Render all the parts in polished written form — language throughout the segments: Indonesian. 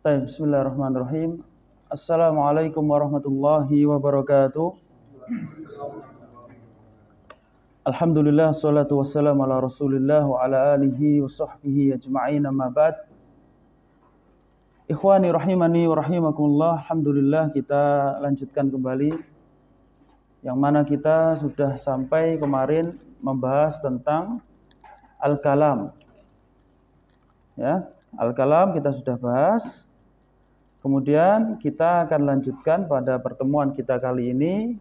Baik, bismillahirrahmanirrahim. Assalamualaikum warahmatullahi wabarakatuh. Alhamdulillah, salatu wassalamu ala rasulillah wa ala alihi wa sahbihi ajma'in, amma ba'd. Ikhwani rahimani wa rahimakumullah. Alhamdulillah, kita lanjutkan kembali yang mana kita sudah sampai kemarin membahas tentang al-kalam. Ya, al-kalam kita sudah bahas. Kemudian kita akan lanjutkan pada pertemuan kita kali ini,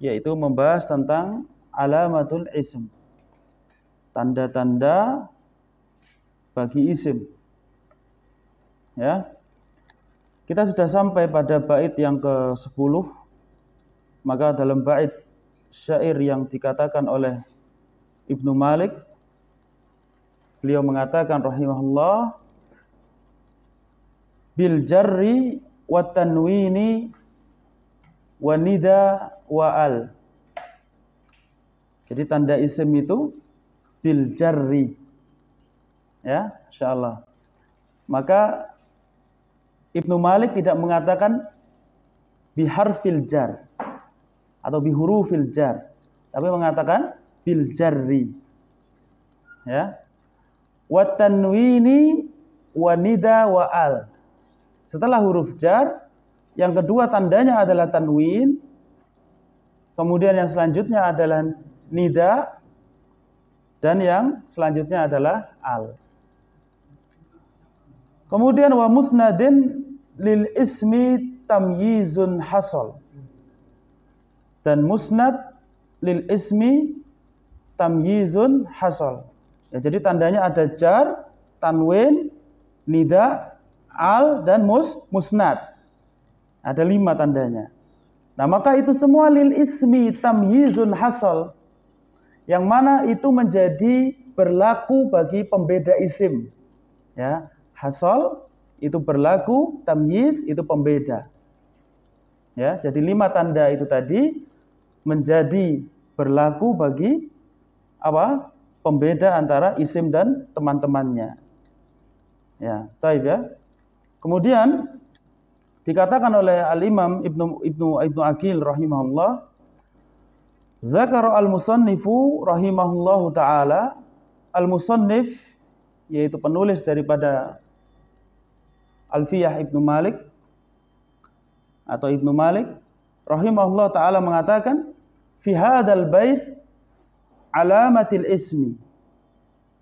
yaitu membahas tentang alamatul ism, tanda-tanda bagi isim. Ya, kita sudah sampai pada bait yang ke-10. Maka dalam bait syair yang dikatakan oleh Ibnu Malik, beliau mengatakan rahimahullah, bil jarri wa tanwini wa nida wa al. Jadi tanda isim itu bil jarri. Ya, insyaallah. Maka Ibnu Malik tidak mengatakan bi harfil jar atau bi hurufil jar, tapi mengatakan bil jarri. Ya. Wa tanwini wa nida wa al. Setelah huruf jar, yang kedua tandanya adalah tanwin. Kemudian yang selanjutnya adalah nida. Dan yang selanjutnya adalah al. Kemudian wa musnadin lil ismi tamyizun hasal. Dan musnad lil ismi tamyizun hasal. Ya, jadi tandanya ada jar, tanwin, nida, al, dan musnad. Ada 5 tandanya. Nah, maka itu semua lil ismi tamyizun hasal, yang mana itu menjadi berlaku bagi pembeda isim. Ya, hasal itu berlaku, tamyiz itu pembeda. Ya, jadi 5 tanda itu tadi menjadi berlaku bagi apa? Pembeda antara isim dan teman-temannya. Ya, taib ya. Kemudian dikatakan oleh Al-Imam Ibnu Aqil rahimahullah, zakara al-musannifu rahimahullahu taala, al-musannif yaitu penulis daripada Alfiyah Ibnu Malik atau Ibnu Malik rahimahullah taala mengatakan, fi hadzal bait alamatil ismi.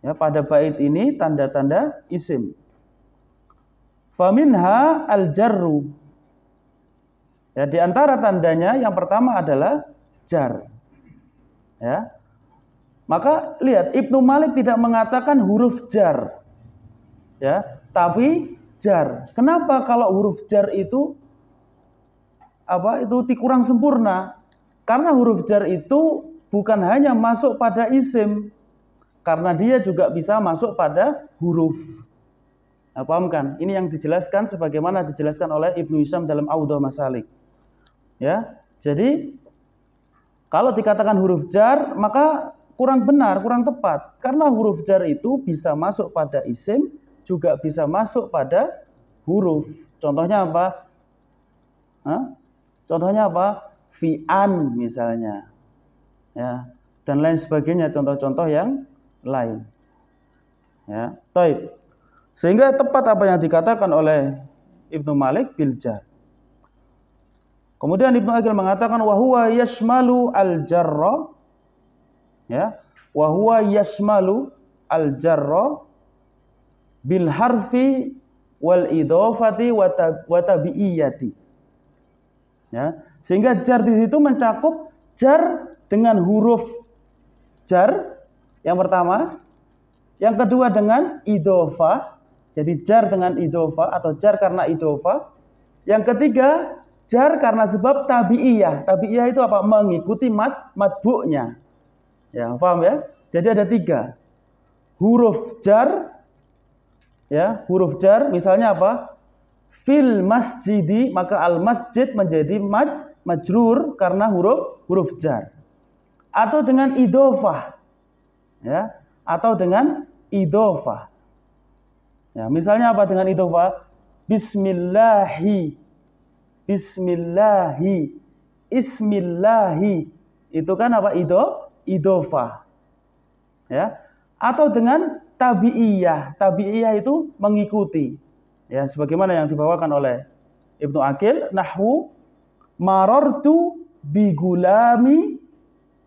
Ya, pada bait ini tanda-tanda isim. Faminha al-jarru. Ya, di antara tandanya yang pertama adalah jar. Ya. Maka lihat, Ibnu Malik tidak mengatakan huruf jar. Ya, tapi jar. Kenapa kalau huruf jar itu kurang sempurna? Karena huruf jar itu bukan hanya masuk pada isim, karena dia juga bisa masuk pada huruf. Nah, paham kan? Ini yang dijelaskan sebagaimana dijelaskan oleh Ibnu Hisham dalam Audah Masalik. Ya, jadi kalau dikatakan huruf jar maka kurang benar, kurang tepat. Karena huruf jar itu bisa masuk pada isim, juga bisa masuk pada huruf. Contohnya apa? Contohnya apa? Fi'an misalnya. Ya, dan lain sebagainya, contoh-contoh yang lain. Ya, taib. Sehingga tepat apa yang dikatakan oleh Ibnu Malik bil jar. Kemudian Ibnu Aqil mengatakan wa huwa yashmalu al-jarra, ya, wa huwa yashmalu al-jarra bil harfi wal idhofati wa tabi'iyati. Ya, sehingga jar di situ mencakup jar dengan huruf jar yang pertama, yang kedua dengan idhofah. Jadi jar dengan idhofah atau jar karena idhofah. Yang ketiga, jar karena sebab tabi'iyah. Tabi'iyah itu apa? Mengikuti matbu'nya. Ya, paham ya? Jadi ada 3. Huruf jar, ya, huruf jar misalnya apa? Fil masjidi, maka al masjid menjadi majrur karena huruf jar. Atau dengan idhofah. Ya, atau dengan idhofah. Ya, misalnya apa dengan idhofah? bismillahi, bismillahi, ismillahi. Itu kan apa? Idhofah. Ya. Atau dengan tabi'iyah. Tabi'iyah itu mengikuti. Ya, sebagaimana yang dibawakan oleh Ibnu Aqil, nahwu marartu bi gulami.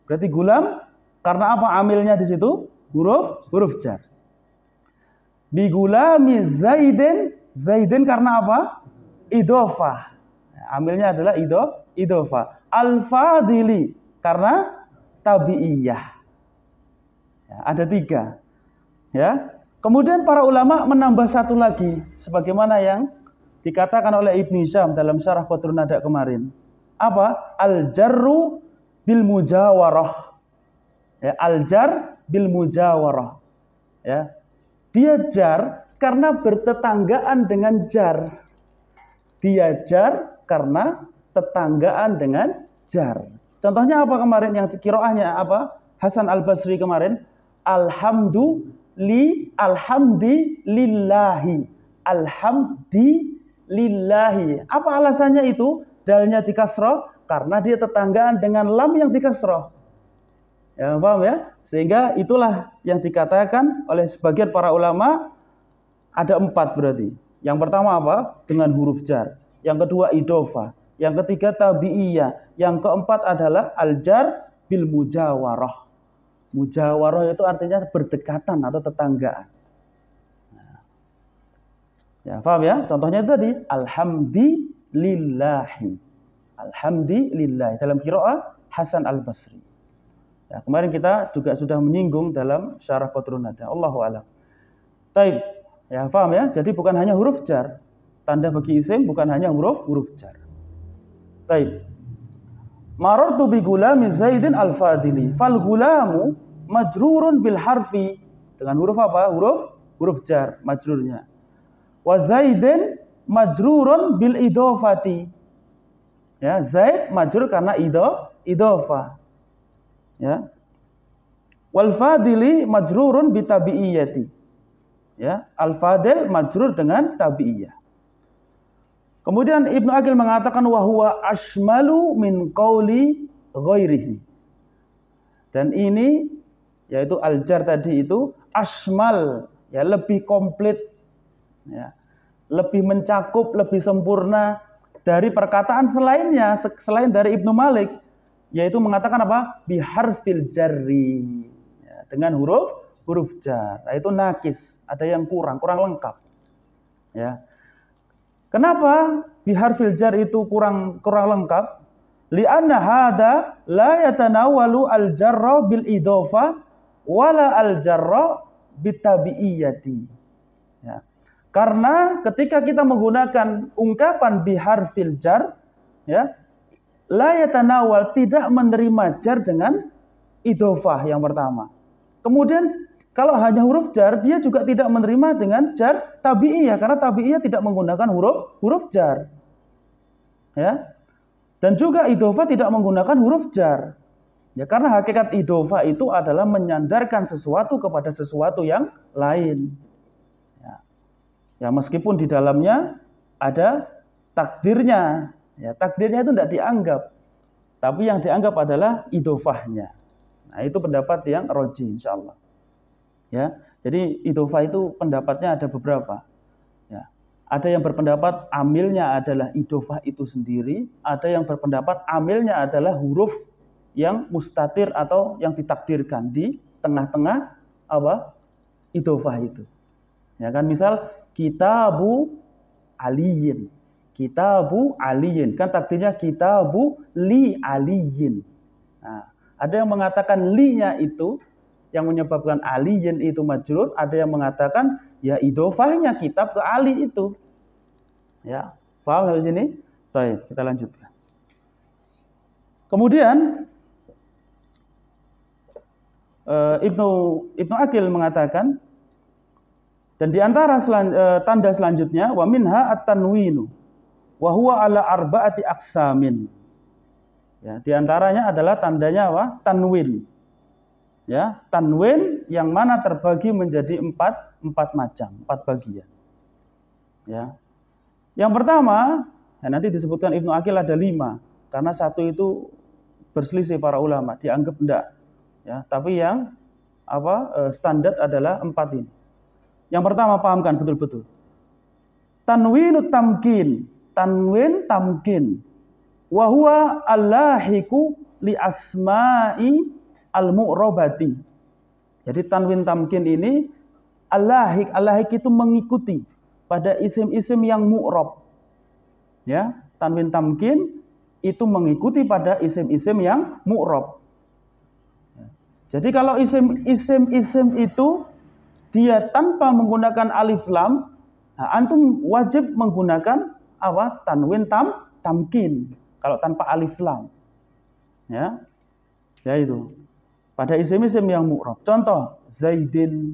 Berarti gulam karena apa amilnya di situ? Huruf jar. Bi gulami Zaidin, Zaidin karena apa? Idhofah. Amilnya adalah idhofah. Al-Fadili karena tabi'iyah. Ya, ada 3. Ya. Kemudian para ulama menambah satu lagi sebagaimana yang dikatakan oleh Ibnu Hisham dalam syarah Qatrun Nada kemarin. Apa? Al-jarru bil mujawarah. Ya, al-jar bil mujawarah. Ya. Dia jar karena bertetanggaan dengan jar. Dia jar karena tetanggaan dengan jar. Contohnya apa kemarin yang qiraahnya apa? Hasan Al-Basri kemarin, alhamdulillahi, alhamdulillahi. Apa alasannya itu? Dalnya di kasroh karena dia tetanggaan dengan lam yang di kasroh. Ya, paham ya? Sehingga itulah yang dikatakan oleh sebagian para ulama ada 4 berarti. Yang pertama apa? Dengan huruf jar. Yang kedua idhofah. Yang ketiga tabi'iyah. Yang keempat adalah al-jar bil mujawarah. Mujawarah itu artinya berdekatan atau tetanggaan. Ya, paham ya? Contohnya itu tadi alhamdulillahi. Alhamdulillahi dalam qiraah Hasan Al-Basri. Ya, kemarin kita juga sudah menyinggung dalam syarah Qatrun Nada. Allahu a'lam. Taib. Ya, paham ya? Jadi bukan hanya huruf jar. Tanda bagi isim bukan hanya huruf jar. Taib. Marartu bi gulami Zaidin al-Fadili. Fal gulamu majrurun bil harfi. Dengan huruf apa? Huruf jar majrurnya. Wa Zaidin majrurun bil idhofati. Ya, Zaid majrur karena idhofah. Ya. Wal fadili majrurun bi tabi'iyati. Ya, al-fadil majrur dengan tabi'iyah. Kemudian Ibnu Aqil mengatakan wa huwa ashmalu min qauli ghairihi. Dan ini yaitu al-jar tadi itu ashmal, ya lebih komplit, ya. Lebih mencakup, lebih sempurna dari perkataan selainnya, selain dari Ibnu Malik, yaitu mengatakan apa? Biharfil jarri. Ya, dengan huruf jar. Nah, itu nakis, ada yang kurang lengkap. Ya. Kenapa biharfil jar itu kurang lengkap? Li'anna hada la yatanawalu al-jarra bil idhofah wala al-jarra bitabi'iyati. Ya. Karena ketika kita menggunakan ungkapan biharfil jar, ya, la yatanawal tidak menerima jar dengan idhofah yang pertama. Kemudian kalau hanya huruf jar, dia juga tidak menerima dengan jar tabi'iyah karena tabi'iyah tidak menggunakan huruf jar. Ya. Dan juga idhofah tidak menggunakan huruf jar. Ya, karena hakikat idhofah itu adalah menyandarkan sesuatu kepada sesuatu yang lain. Ya, meskipun di dalamnya ada takdirnya. Ya, takdirnya itu tidak dianggap. Tapi yang dianggap adalah idhofahnya. Nah, itu pendapat yang roji insyaallah. Ya, jadi idhofah itu pendapatnya ada beberapa. Ya, ada yang berpendapat amilnya adalah idhofah itu sendiri, ada yang berpendapat amilnya adalah huruf yang mustatir atau yang ditakdirkan di tengah-tengah apa? Idhofah itu. Ya kan, misal kitabu aliyin. Kitabu aliyin. Kan takdirnya kitabu li aliyin. Nah, ada yang mengatakan li-nya itu yang menyebabkan aliyin itu majrur, ada yang mengatakan ya idhofahnya kitab ke ali itu. Ya, paham sampai sini? Baik, kita lanjutkan. Kemudian Ibnu Aqil mengatakan, dan di antara tanda selanjutnya wa minha at-tanwinu wa huwa ala arba'ati aqsamin. Ya, di antaranya adalah tandanya apa? Tanwin. Ya, tanwin yang mana terbagi menjadi empat macam, 4 bagian. Ya. Yang pertama, nanti disebutkan Ibnu Aqil ada 5, karena satu itu berselisih para ulama, dianggap enggak. Ya, tapi yang standar adalah 4 ini. Yang pertama, pahamkan betul-betul. Tanwinut tamkin, tanwin tamkin. Wa huwa allahiku li asma'i al-mu'rabati. Jadi tanwin tamkin ini allahik itu mengikuti pada isim-isim yang mu'rab. Ya, tanwin tamkin itu mengikuti pada isim-isim yang mu'rab. Jadi kalau isim-isim itu dia tanpa menggunakan alif lam, antum wajib menggunakan tanwin tamkin kalau tanpa alif lam. Ya. Ya itu. Pada isim-isim yang mu'rab. Contoh Zaidin,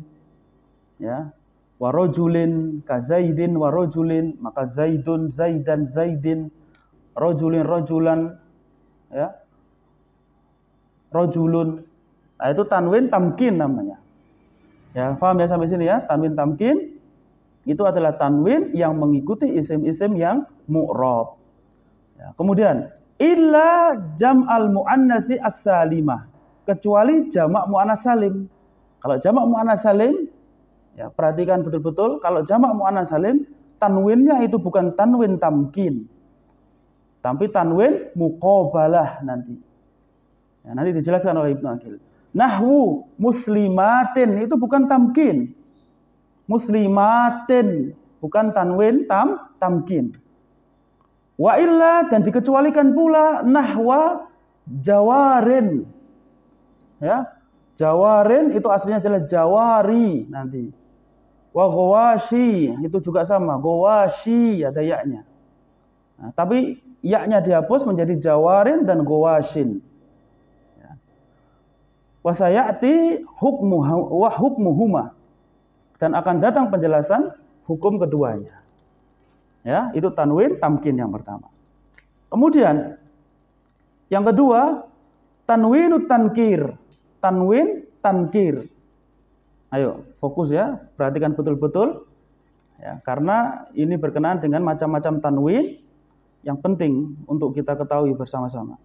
ya. Wa rajulin ka Zaidin wa rajulin, maka Zaidun, Zaidan, Zaidin, rajulin, rajulan, ya. Rajulun. Nah, itu tanwin tamkin namanya. Ya, paham ya sampai sini ya? Tanwin tamkin itu adalah tanwin yang mengikuti isim-isim yang mu'rab. Ya, kemudian illa jam'al muannasi as-salimah, kecuali jamak muannas salim. Kalau jamak muannas salim, ya perhatikan betul-betul, kalau jamak muannas salim tanwinnya itu bukan tanwin tamkin, tapi tanwin muqabalah nanti. Ya, nanti dijelaskan oleh Ibnu Aqil. Nahwu muslimatin itu bukan tamkin. Muslimatin bukan tanwin tamkin. Wa illa, dan dikecualikan pula nahwa jawarin. Ya. Jawarin itu aslinya adalah jawari nanti. Wa ghawashi itu juga sama, ghawashi ada yaknya. Nah, tapi yaknya dihapus menjadi jawarin dan ghawashin. Wasayati hukmuhuma, dan akan datang penjelasan hukum keduanya. Ya, itu tanwin tamkin yang pertama. Kemudian yang kedua, tanwinut tankir, tanwin tankir. Ayo fokus ya, perhatikan betul-betul ya, karena ini berkenaan dengan macam-macam tanwin yang penting untuk kita ketahui bersama-sama.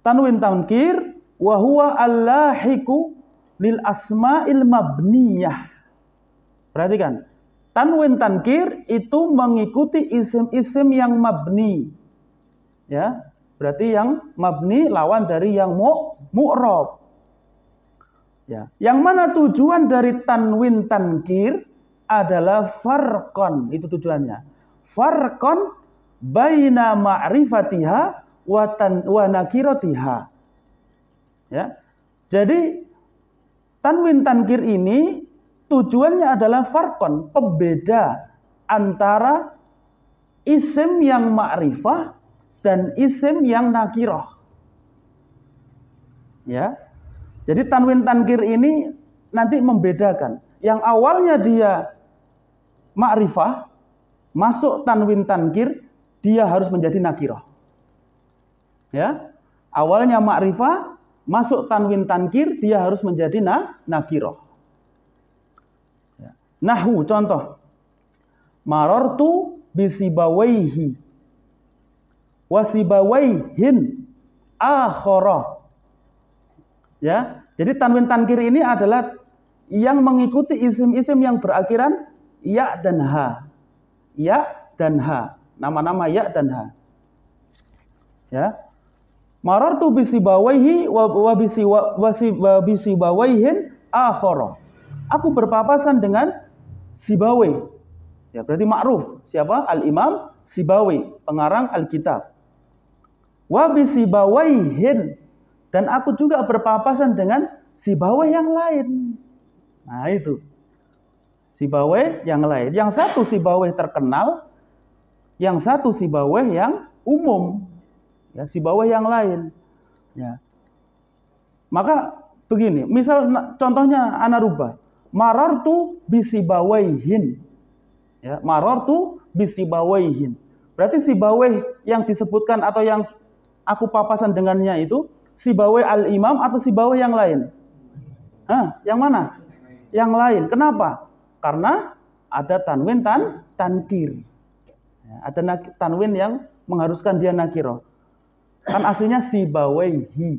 Tanwin tankir wa huwa allahiku lil asma'il mabniyah. Perhatikan, tanwin tankir itu mengikuti isim-isim yang mabni. Ya, berarti yang mabni lawan dari yang mu'rab. Ya, yang mana tujuan dari tanwin tankir adalah farqan, itu tujuannya. Farqan baina ma'rifatiha wa nakiratiha. Ya. Jadi tanwin tankir ini tujuannya adalah farqon, pembeda antara isim yang ma'rifah dan isim yang nakirah. Ya. Jadi tanwin tankir ini nanti membedakan. Yang awalnya dia ma'rifah, masuk tanwin tankir, dia harus menjadi nakirah. Ya. Awalnya ma'rifah, masuk tanwin tankir, dia harus menjadi nakirah. Nahwu contoh. Marartu bisibawaihi wasibawaihin akhara. Ya, jadi tanwin tankir ini adalah yang mengikuti isim-isim yang berakhiran ya dan ha. Ya dan ha. Nama-nama ya dan ha. Ya. Marartu bisibawaihi wa bisibawaihin akhara. Aku berpapasan dengan Sibawai. Ya, berarti ma'ruf. Siapa? Al-Imam Sibawai, pengarang Alkitab. Wa bisibawaihin, dan aku juga berpapasan dengan Sibawai yang lain. Nah, itu. Sibawai yang lain. Yang satu Sibawai terkenal, yang satu Sibawai yang umum. Ya, Sibawai yang lain. Ya. Maka begini, misal contohnya ana rubah. Marartu bisibawaihin. Ya, marartu bisibawaihin. Berarti Sibawai yang disebutkan atau yang aku papasan dengannya itu Sibawai al-Imam atau Sibawai yang lain? Yang mana? Yang lain. Kenapa? Karena ada tanwin tankir. Ya, ada tanwin yang mengharuskan dia nakiroh. Kan aslinya sibawaihi,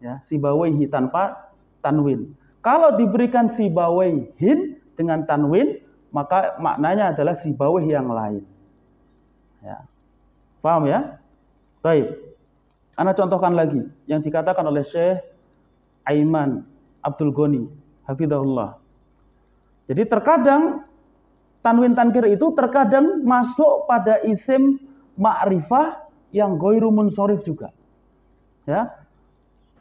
ya, sibawaihi tanpa tanwin. Kalau diberikan sibawaihin dengan tanwin, maka maknanya adalah sibawih yang lain. Ya. Paham ya? Baik. Ana contohkan lagi yang dikatakan oleh Syekh Aiman Abdul Ghani hafizahullah. Jadi terkadang tanwin tankir itu terkadang masuk pada isim ma'rifah yang ghairu munsharif juga. Ya.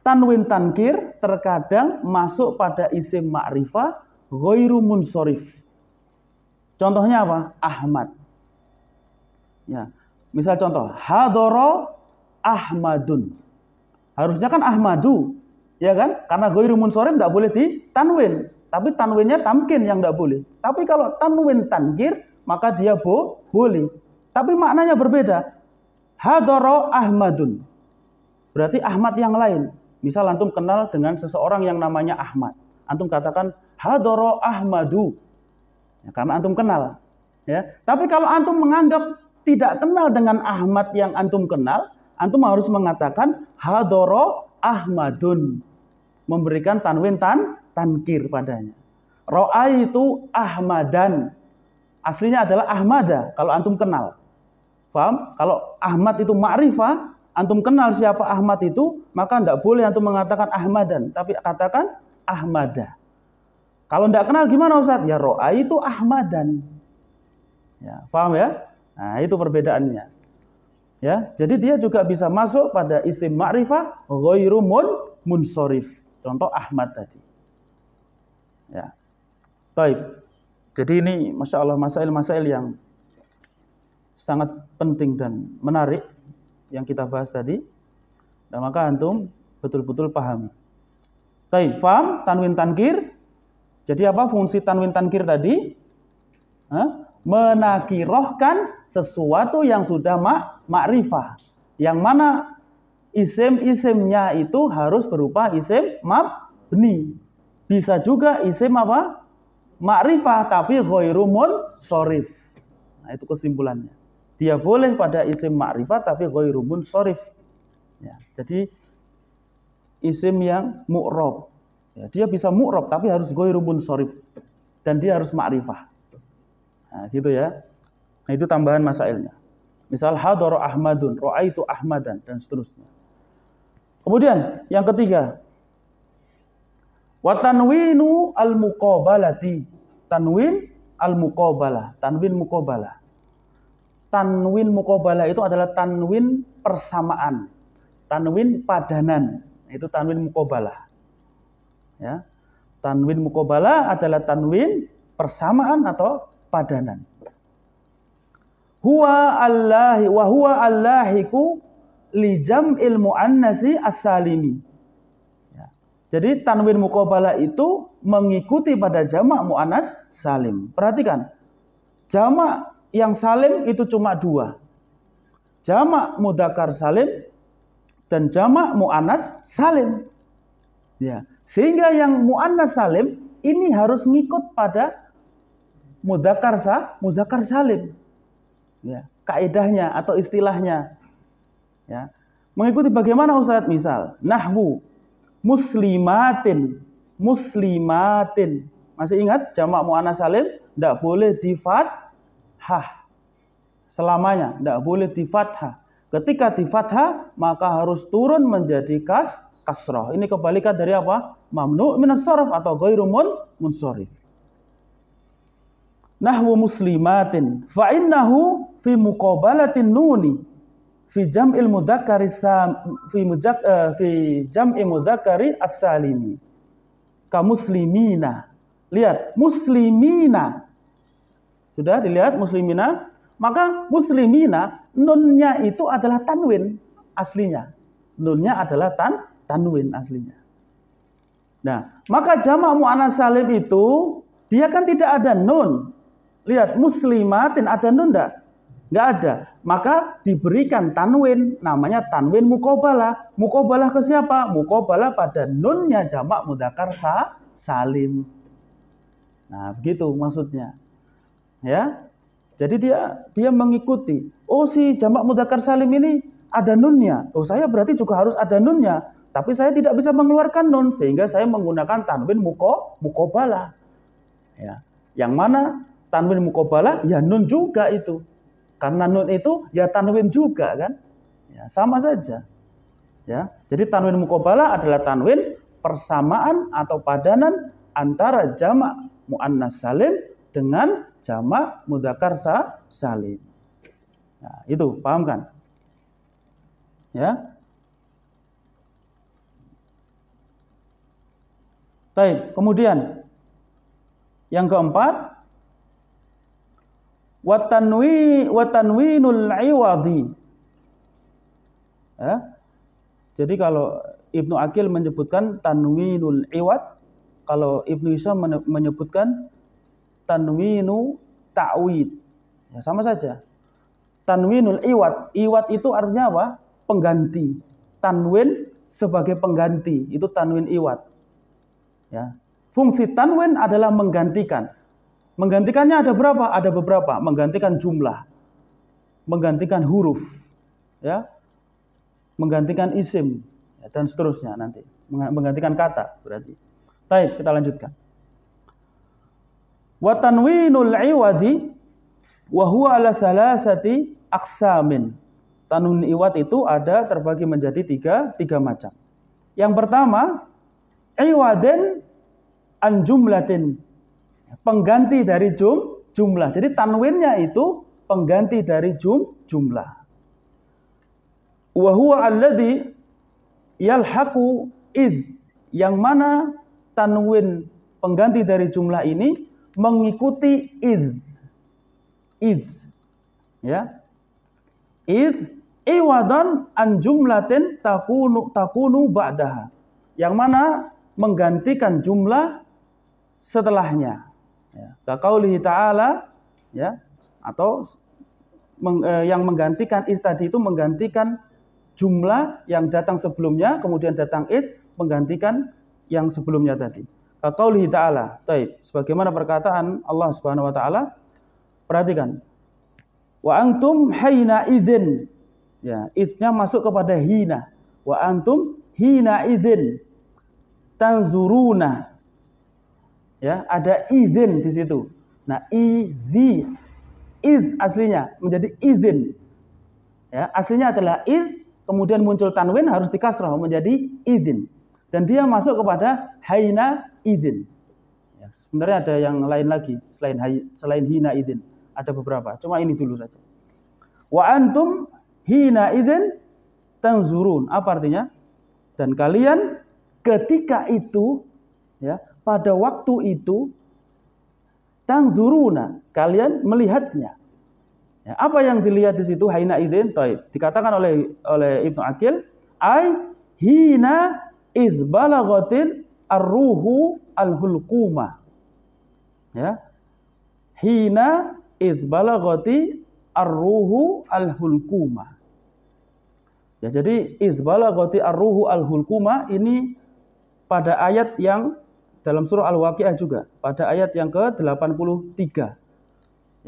Tanwin tankir terkadang masuk pada isim ma'rifah ghairu munsharif. Contohnya apa? Ahmad. Ya. Misal contoh, hadara Ahmadun. Harusnya kan Ahmadu, ya kan? Karena ghairu munsharif enggak boleh ditanwin. Tapi tanwinnya tamkin yang enggak boleh. Tapi kalau tanwin tankir, maka dia boleh. Tapi maknanya berbeda. Hadara Ahmadun. Berarti Ahmad yang lain. Misal antum kenal dengan seseorang yang namanya Ahmad. Antum katakan hadara Ahmadu. Ya, karena antum kenal. Ya. Tapi kalau antum menganggap tidak kenal dengan Ahmad yang antum kenal, antum harus mengatakan hadara Ahmadun. Memberikan tanwin tankir padanya. Ra'aitu Ahmadan. Aslinya adalah Ahmada kalau antum kenal. Paham? Kalau Ahmad itu ma'rifah, antum kenal siapa Ahmad itu, maka tidak boleh antum mengatakan Ahmadan, tapi katakan Ahmada. Kalau tidak kenal gimana Ustaz? Ya ra'aitu Ahmadan. Ya, paham ya? Nah, itu perbedaannya. Ya, jadi dia juga bisa masuk pada isim ma'rifah ghairu munsharif. Contoh Ahmad tadi. Ya. Baik. Jadi ini Masya Allah masail-masail yang sangat penting dan menarik yang kita bahas tadi. Dan maka antum betul-betul pahami. Baik, paham tanwin tankir? Jadi apa fungsi tanwin tankir tadi? Menakirohkan sesuatu yang sudah ma'rifah. Yang mana isim-isimnya itu harus berupa isim mabni. Bisa juga isim apa? Ma'rifah tapi ghairu munsharif. Nah, itu kesimpulannya. Dia boleh pada isim ma'rifah tapi ghairu munsharif. Ya, jadi isim yang mu'rab. Ya, dia bisa mu'rab tapi harus ghairu munsharif dan dia harus ma'rifah. Nah, gitu ya. Nah, itu tambahan masailnya. Misal hadara Ahmadun, ra'aitu Ahmadan dan seterusnya. Kemudian yang ketiga, wa tanwinu al-muqabalati. Tanwin al-muqabalah, tanwin muqabalah. Tanwin muqabalah itu adalah tanwin persamaan, tanwin padanan. Itu tanwin muqabalah. Ya. Tanwin muqabalah adalah tanwin persamaan atau padanan. Huwa allahi wa huwa allahiku li jam'il muannasi as-salimi. Ya. Jadi tanwin muqabalah itu mengikuti pada jamak muannas salim. Perhatikan. Jamak yang salim itu cuma dua. Jamak mudzakkar salim dan jamak muannas salim. Ya. Sehingga yang muannas salim ini harus ngikut pada mudzakkar salim. Ya, kaidahnya atau istilahnya. Ya. Mengikuti bagaimana Ustaz? Misal, nahwu muslimatin. Masih ingat jamak muannas salim tidak boleh di fathah. Selamanya tidak boleh di fathah. Ketika di fathah maka harus turun menjadi kasrah. Ini kebalikan dari apa? Mamnu' minas sarf atau ghairu munsharif. Nahwu muslimatin fa innahu fi muqabalatin nuni fi jam'il mudzakkari fi jam'i mudzakkari as-salimi ka muslimina. Lihat, muslimina. Sudah dilihat muslimina? Maka muslimina nunnya itu adalah tanwin aslinya. Nunnya adalah tanwin aslinya. Nah, maka jamak muannas salim itu dia kan tidak ada nun. Lihat, muslimatin ada nun enggak? Enggak ada. Maka diberikan tanwin, namanya tanwin muqabalah. Muqabalah ke siapa? Muqabalah pada nunnya jamak mudzakkar salim. Nah, begitu maksudnya. Ya. Jadi dia mengikuti. Oh, si jamak mudzakkar salim ini ada nunnya. Oh, saya berarti juga harus ada nunnya. Tapi saya tidak bisa mengeluarkan nun sehingga saya menggunakan tanwin muqabalah. Ya. Yang mana tanwin muqabalah ya nun juga itu. Karena nun itu ya tanwin juga kan? Ya, sama saja. Ya. Jadi tanwin muqabalah adalah tanwin persamaan atau padanan antara jamak muannas salim dengan jamak mudzakkar salim. Nah, itu paham kan? Ya. Baik, kemudian yang keempat, wa tanwinul iwadi. Ya. Jadi kalau Ibnu Aqil menyebutkan tanwinul iwad, kalau Ibnu Hisham menyebutkan tanwinu ta'wid. Ya, sama saja. Tanwinul iwad. Iwad itu artinya apa? Pengganti. Tanwin sebagai pengganti. Itu tanwin iwad. Ya. Fungsi tanwin adalah menggantikan. Menggantikannya ada berapa? Ada beberapa. Menggantikan jumlah. Menggantikan huruf. Ya. Menggantikan isim. Ya, dan seterusnya nanti. Menggantikan kata berarti. Baik, kita lanjutkan. Wa tanwinul iwadi wa huwa ala salasati aqsamin. Tanwin iwad itu ada terbagi menjadi tiga macam. Yang pertama, iwaden an jumlatin. Pengganti dari jumlah. Jadi tanwinnya itu pengganti dari jumlah. Wa huwa alladhi yalhaqu id. Yang mana tanwin pengganti dari jumlah ini mengikuti iz. Ya. Iz iwadan an jumlatin takunu ba'daha. Yang mana menggantikan jumlah setelahnya. Ya. Kaqaulihi ta'ala, ya, atau yang menggantikan iz tadi itu menggantikan jumlah yang datang sebelumnya, kemudian datang iz menggantikan yang sebelumnya tadi. Kaqaulihi ta'ala, taib, sebagaimana perkataan Allah Subhanahu wa taala, perhatikan. Wa antum hina idzin. Ya, idznya masuk kepada hina. Wa antum hina idzin tanzuruna. Ya, ada idzin di situ. Nah, iz aslinya menjadi idzin. Ya, aslinya adalah iz, kemudian muncul tanwin harus dikasrah menjadi idzin. Dan dia masuk kepada haina idzin. Ya, sebenarnya ada yang lain lagi selain hina idzin. Ada beberapa. Cuma ini dulu saja. Wa antum hina idzin tanzurun. Apa artinya? Dan kalian ketika itu, ya, pada waktu itu, tanzuruna, kalian melihatnya. Ya, apa yang dilihat di situ haina idzin? Taib. Dikatakan oleh Ibnu Aqil, ai hina idz balaghatil ar-ruhu al-hulquma. Ya. Hina idz balaghati ar-ruhu al-hulquma. Ya, jadi idz balaghati ar-ruhu al-hulquma ini pada ayat yang dalam surah Al-Waqiah juga, pada ayat yang ke-83.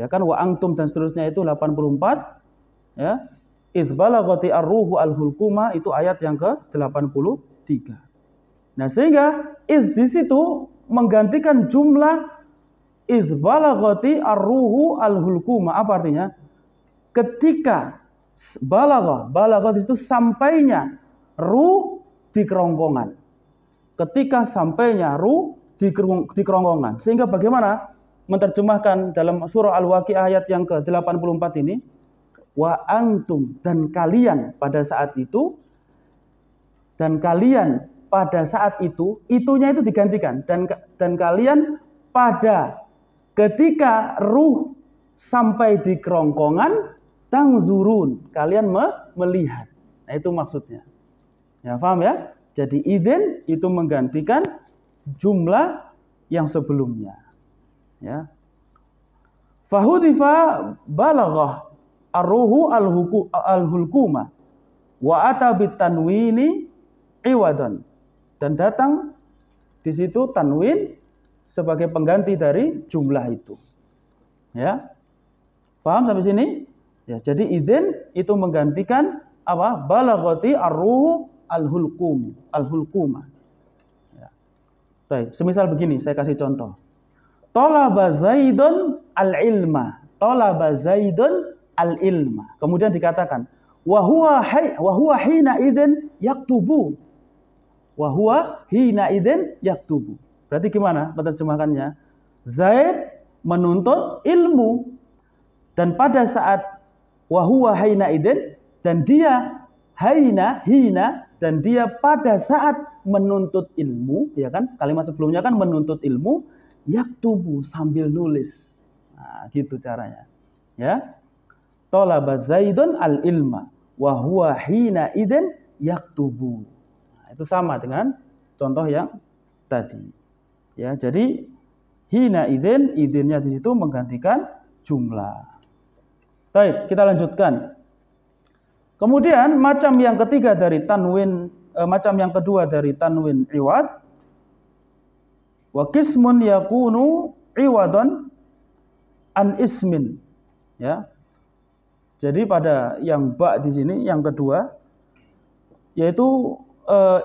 Ya kan, wa antum dan seterusnya itu 84. Ya. Idz balaghati ar-ruhu al-hulquma itu ayat yang ke-83. Nah, sehingga idz di situ menggantikan jumlah idz balaghati ar-ruhu al-hulquma. Apa artinya? Ketika balaghah itu sampainya ruh di kerongkongan. Ketika sampainya ruh di kerongkongan. Sehingga bagaimana menerjemahkan dalam surah Al-Waqiah ayat yang ke-84 ini? Wa antum, dan kalian pada saat itu, dan kalian pada saat itu, itunya itu digantikan, dan kalian pada ketika ruh sampai di kerongkongan, tangzurun, kalian melihat. Nah, itu maksudnya. Ya, paham ya? Jadi idzin itu menggantikan jumlah yang sebelumnya. Ya. Fahudifa balaghah ar-ruhu al-hulquma wa ata bit tanwini iwadan. Dan datang di situ tanwin sebagai pengganti dari jumlah itu. Ya. Paham sampai sini? Ya, jadi idzin itu menggantikan apa? Balaghati ar-ruhu al-hulqumah. Ya. Baik, semisal begini, saya kasih contoh. Talaba Zaidun al-ilma. Talaba Zaidun al-ilma. Kemudian dikatakan, wa huwa hina idzin yaktubu. Wa huwa hina idzin yaktubu. Berarti gimana penerjemahannya? Zaid menuntut ilmu, dan pada saat wa huwa hina idzin, dan dia hina dan dia pada saat menuntut ilmu, ya kan? Kalimat sebelumnya kan menuntut ilmu, yaktubu sambil nulis. Nah, gitu caranya. Ya. Talaba Zaidun al-ilma wa huwa hina idzin yaktubu. Nah, itu sama dengan contoh yang tadi. Ya, jadi hina idzin, idzinnya di situ menggantikan jumlah. Baik, kita lanjutkan. Kemudian macam yang ketiga dari tanwin, macam yang kedua dari tanwin iwad, wa qismun yakunu iwadan an ismin. Ya. Jadi pada yang ba di sini yang kedua, yaitu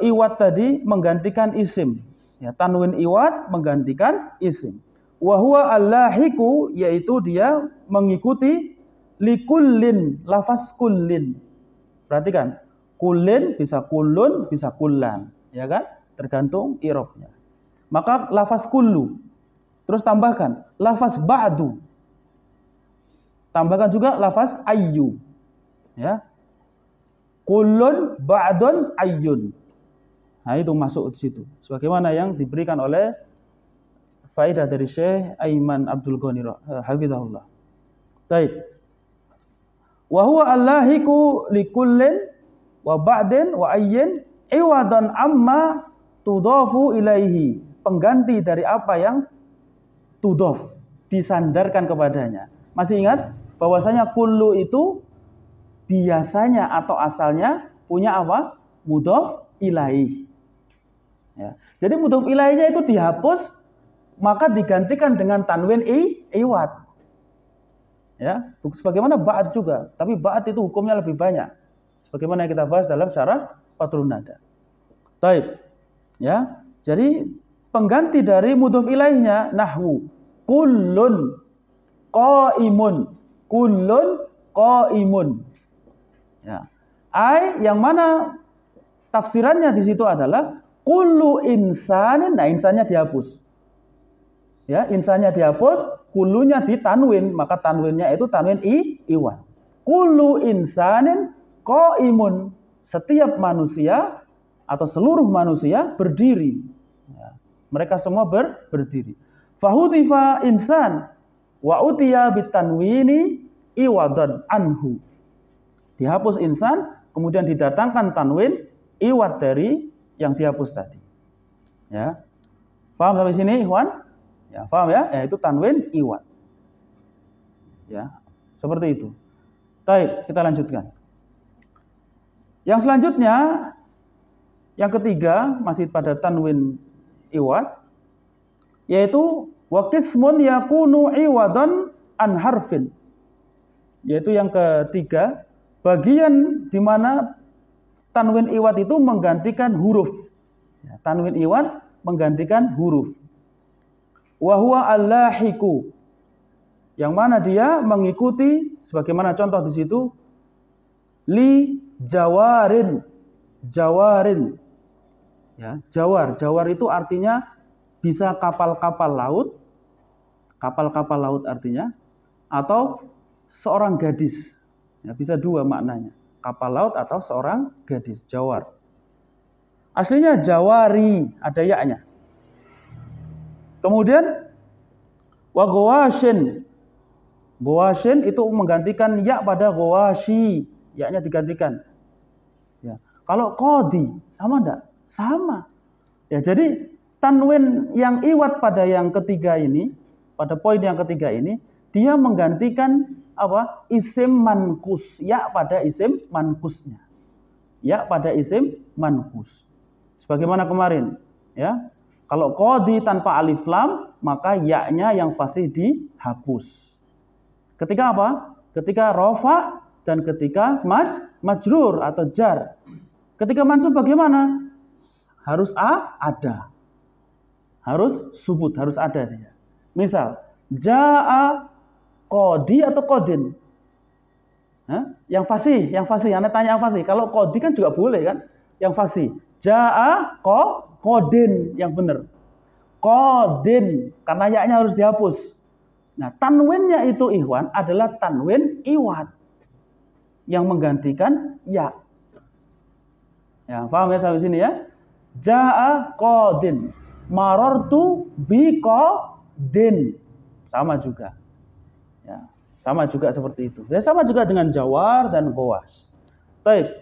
iwad tadi menggantikan isim. Ya, tanwin iwad menggantikan isim. Wa huwa allahiku, yaitu dia mengikuti likullin, lafaz kullin. Perhatikan, kullin bisa kullun, bisa kullan, ya kan? Tergantung i'rabnya. Maka lafaz kullu. Terus tambahkan lafaz ba'du. Tambahkan juga lafaz ayyu. Ya. Kullun, ba'dun, ayyun. Nah, itu masuk di situ. Sebagaimana yang diberikan oleh faedah dari Syekh Aiman Abdul Ghani hafizahullah. Baik. Wa huwa allahiku likullin wa ba'din wa ayyin iwadan amma tudafu ilaihi. Pengganti dari apa yang tudaf, disandarkan kepadanya. Masih ingat bahwasanya kullu itu biasanya atau asalnya punya apa? Mudhaf ilaih. Ya. Jadi mudhaf ilaihnya itu dihapus, maka digantikan dengan tanwin iwad. Ya, sebagaimana ba'd juga, tapi ba'd itu hukumnya lebih banyak. Sebagaimana yang kita bahas dalam syarah Fathul Nada. Taib. Ya. Jadi pengganti dari mudhaf ilaihnya nahwu kullun qaimun. Kullun qaimun. Ya. Ai yang mana tafsirannya di situ adalah kullu insanin, nah insannya dihapus. Ya, insannya dihapus, kullunya ditanwin, maka tanwinnya itu tanwin iwan. Kullu insanin qaimun. Setiap manusia atau seluruh manusia berdiri. Ya, mereka semua berdiri. Fahudhifa insan wa utiya bitanwini iwadan anhu. Dihapus insan, kemudian didatangkan tanwin iwad dari yang dihapus tadi. Ya. Paham sampai sini, ikhwan? Ya, paham ya? Ya, itu tanwin iwad. Ya, seperti itu. Baik, kita lanjutkan. Yang selanjutnya, yang ketiga masih pada tanwin iwad, yaitu wa qismun yakunu iwadan an harfin. Yaitu yang ketiga, bagian di mana tanwin iwad itu menggantikan huruf. Ya, tanwin iwad menggantikan huruf. Wa huwa allahiku, yang mana dia mengikuti sebagaimana contoh di situ li jawarin. Ya, jawar itu artinya bisa kapal-kapal laut artinya, atau seorang gadis. Ya, bisa dua maknanya, kapal laut atau seorang gadis, jawar. Aslinya jawari, ada ya-nya. Kemudian wa gawashin. Gawashin itu menggantikan ya pada gawashi, ya-nya digantikan. Ya. Kalau qadi sama enggak? Sama. Ya, jadi tanwin yang iwad pada yang ketiga ini, pada poin yang ketiga ini, dia menggantikan apa? Isim mankus, ya pada isim mankusnya. Ya pada isim mankus. Sebagaimana kemarin, ya. Kalau qadi tanpa alif lam, maka ya-nya yang fasih dihapus. Ketika apa? Ketika rofa dan ketika majrur atau jar. Ketika mansub bagaimana? Harus ada. Harus subut, harus ada dia. Misal, ja'a qodi atau qodin. Yang fasih. Anda tanya yang fasih. Kalau qodi kan juga boleh kan? Yang fasih. Ja'a qodin, yang benar. Qodin, karena ya-nya harus dihapus. Nah, tanwinnya itu ikhwan adalah tanwin iwad yang menggantikan ya. Ya, paham ya sampai sini ya? Ja'a qodin, marartu bi qodin. Sama juga. Ya, sama juga seperti itu. Ya, sama juga dengan jawar dan qawas. Baik.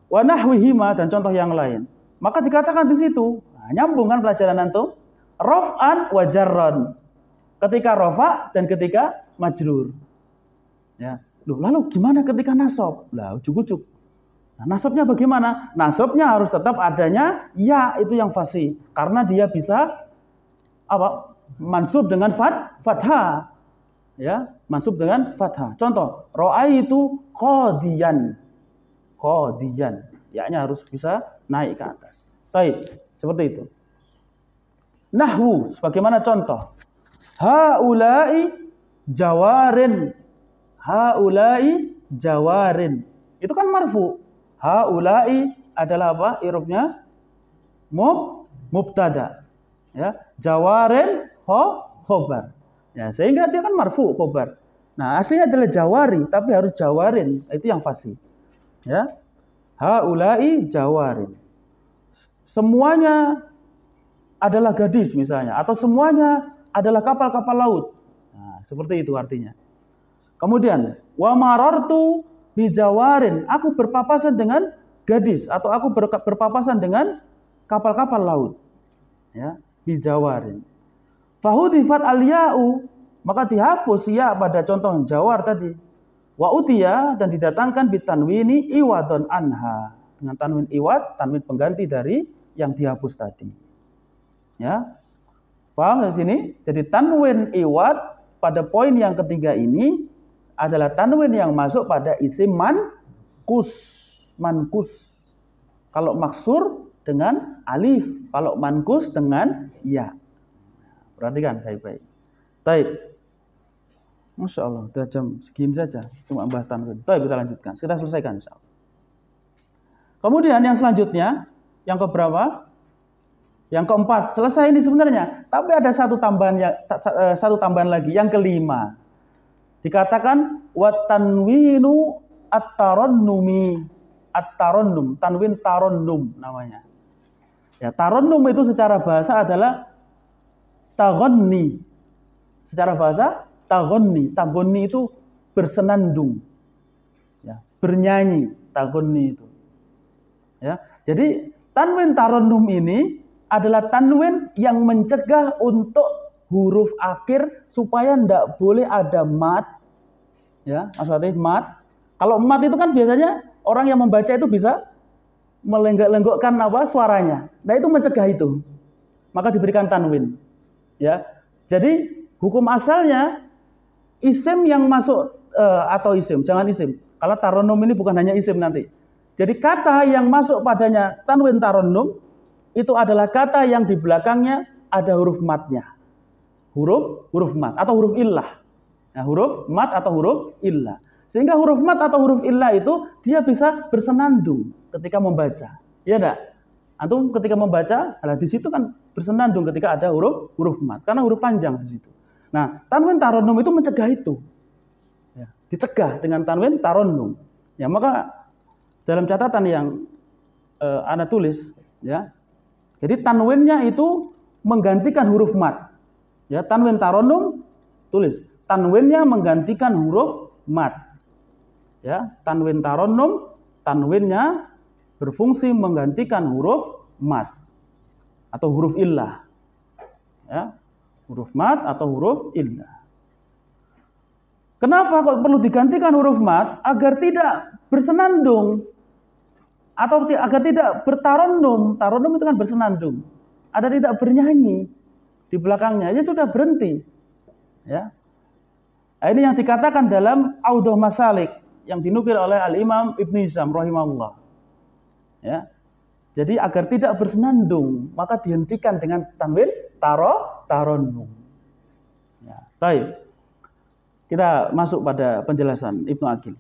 Wa nahwihima dan contoh yang lain. Maka dikatakan di situ, nyambung kan pelajaran antum? Raf'an wa jarran. Ketika rafa dan ketika majrur. Ya. Lalu gimana ketika nasab? Lah ujuk-ujuk. Nah, nasabnya bagaimana? Nasabnya harus tetap adanya ya, itu yang fasih. Karena dia bisa apa? Mansub dengan fathah. Ya, mansub dengan fathah. Contoh, ra'aitu qadiyan. Qadiyan. Ya-nya harus bisa naik ke atas. Baik, seperti itu. Nahwu, sebagaimana contoh. Haula'i jawarin. Haula'i jawarin. Itu kan marfu. Haula'i adalah apa? I'rabnya mubtada. Ya, jawarin khobar. Ya, sehingga dia kan marfu khobar. Nah, aslinya adalah jawari, tapi harus jawarin. Itu yang fasih. Ya. Haula'i jawarin. Semuanya adalah gadis misalnya, atau semuanya adalah kapal-kapal laut. Nah, seperti itu artinya. Kemudian, wa marartu bi jawarin. Aku berpapasan dengan gadis, atau aku berpapasan dengan kapal-kapal laut. Ya, bi jawarin. Fahudifat al-ya'u, maka dihapus ya pada contoh jawar tadi. Wa utiya, dan didatangkan bitanwini iwadon anha, dengan tanwin iwad, tanwin pengganti dari yang dihapus tadi. Ya, paham di sini? Jadi tanwin iwad pada poin yang ketiga ini adalah tanwin yang masuk pada isim mankus. Kalau maksur dengan alif, kalau mankus dengan ya. Perhatikan baik-baik. Taib. Masya Allah, udah jam segini saja, cuma bahas tanwin. Taib, kita lanjutkan. Kita selesaikan, insya Allah. Kemudian yang selanjutnya, yang keberapa? Yang keempat. Selesai ini sebenarnya. Tapi ada satu tambahan lagi, yang kelima. Dikatakan wat tanwinu at-tarannumi. At-tarannum, tanwin tarannum namanya. Ya, tarannum itu secara bahasa adalah taghanni. Secara bahasa taghanni. Taghanni itu bersenandung. Ya, bernyanyi, taghanni itu. Ya, jadi tanwin tarannum ini adalah tanwin yang mencegah untuk huruf akhir supaya tidak boleh ada mat. Ya, maksudnya mat. Kalau mat itu kan biasanya orang yang membaca itu bisa melenggak-lenggokkan apa suaranya. Nah, itu mencegah itu. Maka diberikan tanwin. Ya. Jadi hukum asalnya isim yang masuk atau isim, jangan isim. Kalau tarannum ini bukan hanya isim nanti. Jadi kata yang masuk padanya tanwin tarannum itu adalah kata yang di belakangnya ada huruf matnya. Huruf mat atau huruf illah. Nah, huruf mat atau huruf illah. Sehingga huruf mat atau huruf illah itu dia bisa bersenandung ketika membaca. Ya enggak? Antum ketika membaca, di situ kan bersenandung ketika ada huruf mat karena huruf panjang di situ. Nah, tanwin tarannum itu mencegah itu. Ya, dicegah dengan tanwin tarannum. Ya, maka dalam catatan yang Anda tulis, ya. Jadi tanwinnya itu menggantikan huruf mat. Ya, tanwin tarannum tulis. Tanwinnya menggantikan huruf mat. Ya, tanwin tarannum, tanwinnya berfungsi menggantikan huruf mat atau huruf illah. Ya, huruf mat atau huruf illah. Kenapa kok perlu digantikan huruf mat? Agar tidak bersenandung atau agar tidak bertarannum. Tarannum itu kan bersenandung. Ada tidak bernyanyi di belakangnya, ya sudah berhenti. Ya. Nah, ini yang dikatakan dalam Audhah Masalik yang dinukil oleh Al-Imam Ibnu Hisham rahimahullah. Ya. Jadi agar tidak bersenandung, maka dihentikan dengan tanwin taronnum. Ya, baik. Kita masuk pada penjelasan Ibnu Aqil.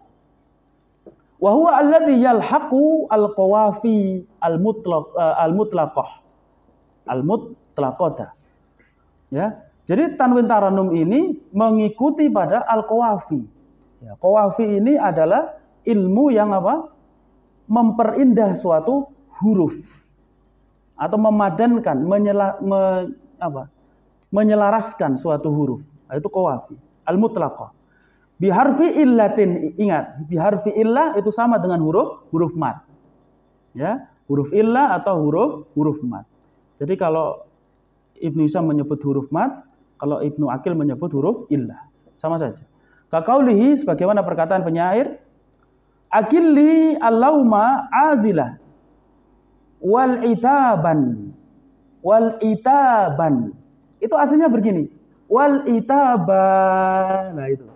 Wa huwa alladhi yalhaqu al-qawafi al-mutlaqah. Al-mutlaqata. Ya. Jadi tanwin tarannum ini mengikuti pada al-qawafi. Ya, qawafi ini adalah ilmu yang apa? Memperindah suatu huruf atau memadankan, menyelaraskan suatu huruf. Itu qawafi. Al-mutlaqah. Biharfi illatin, ingat, biharfi illah itu sama dengan huruf mad. Ya, huruf illah atau huruf mad. Jadi kalau Ibnu Hisham menyebut huruf mad, kalau Ibnu Aqil menyebut huruf illah, sama saja. Kaqaulihi, sebagaimana perkataan penyair, aqilli al-lauma adilah wal itaban. Itu aslinya begini. Wal itaban. Nah itu.